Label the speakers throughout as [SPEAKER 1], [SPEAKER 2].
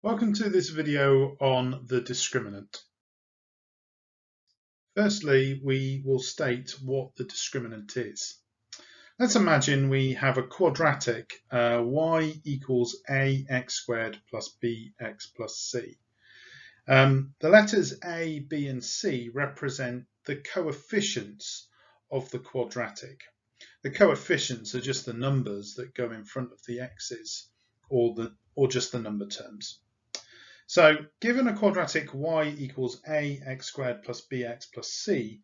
[SPEAKER 1] Welcome to this video on the discriminant. Firstly, we will state what the discriminant is. Let's imagine we have a quadratic y equals ax squared plus bx plus c. The letters a, b and c represent the coefficients of the quadratic. The coefficients are just the numbers that go in front of the x's or just the number terms. So given a quadratic y equals ax squared plus bx plus c,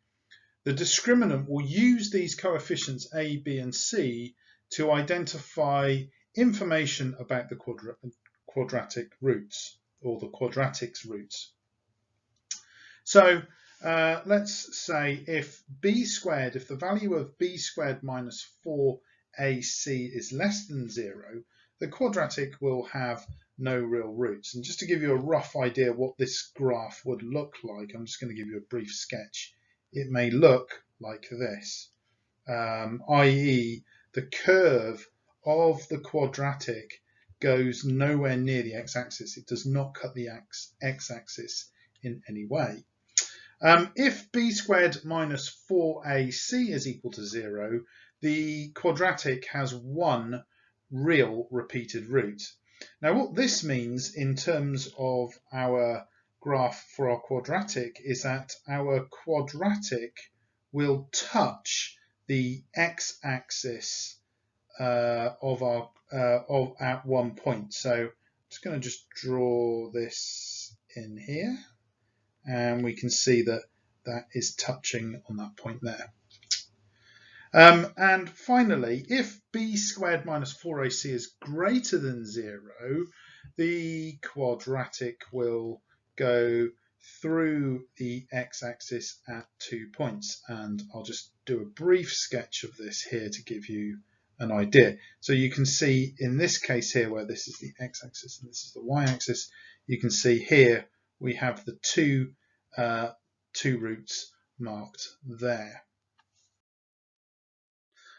[SPEAKER 1] the discriminant will use these coefficients a, b and c to identify information about the quadratic roots or the quadratics roots. So let's say if the value of b squared minus 4ac is less than 0, the quadratic will have no real roots. And just to give you a rough idea what this graph would look like, I'm just going to give you a brief sketch. It may look like this, i.e. the curve of the quadratic goes nowhere near the x-axis. It does not cut the x-axis in any way. If b squared minus 4ac is equal to 0, the quadratic has one real repeated root. Now what this means in terms of our graph for our quadratic is that our quadratic will touch the x-axis at one point. So I'm just going to draw this in here, and we can see that that is touching on that point there. And finally, if b squared minus 4ac is greater than 0, the quadratic will go through the x-axis at 2 points. And I'll just do a brief sketch of this here to give you an idea. So you can see in this case here, where this is the x-axis and this is the y-axis, you can see here we have the two roots marked there.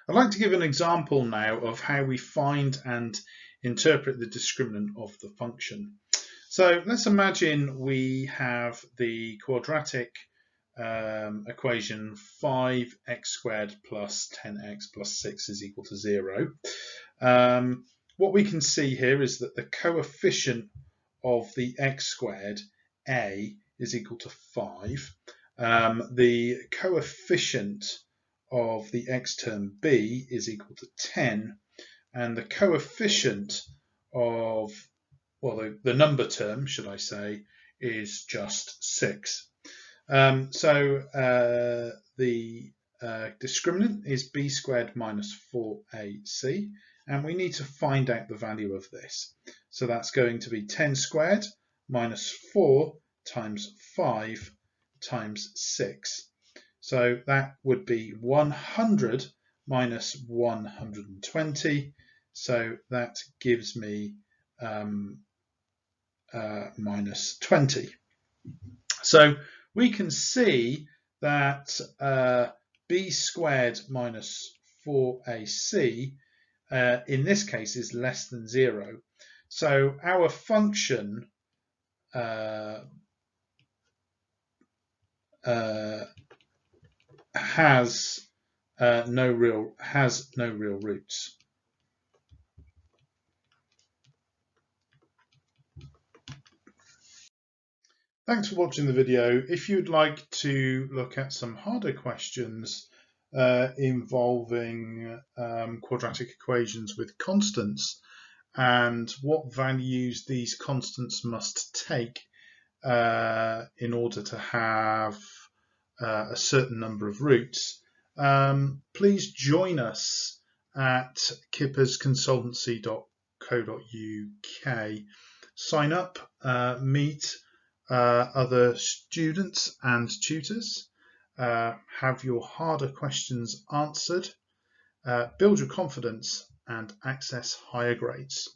[SPEAKER 1] I'd like to give an example now of how we find and interpret the discriminant of the function. So let's imagine we have the quadratic equation 5x squared plus 10x plus 6 is equal to 0. What we can see here is that the coefficient of the x squared, a, is equal to 5. The coefficient of the x term b is equal to 10, and the coefficient of, well, the number term, should I say, is just 6. So the discriminant is b squared minus 4ac, and we need to find out the value of this. So that's going to be 10 squared minus 4 times 5 times 6. So that would be 100 minus 120. So that gives me minus 20. So we can see that b squared minus 4ac in this case is less than 0. So our function has no real roots. Thanks for watching the video. If you'd like to look at some harder questions involving quadratic equations with constants and what values these constants must take in order to have a certain number of roots, please join us at kippersconsultancy.co.uk. Sign up, meet other students and tutors, have your harder questions answered, build your confidence and access higher grades.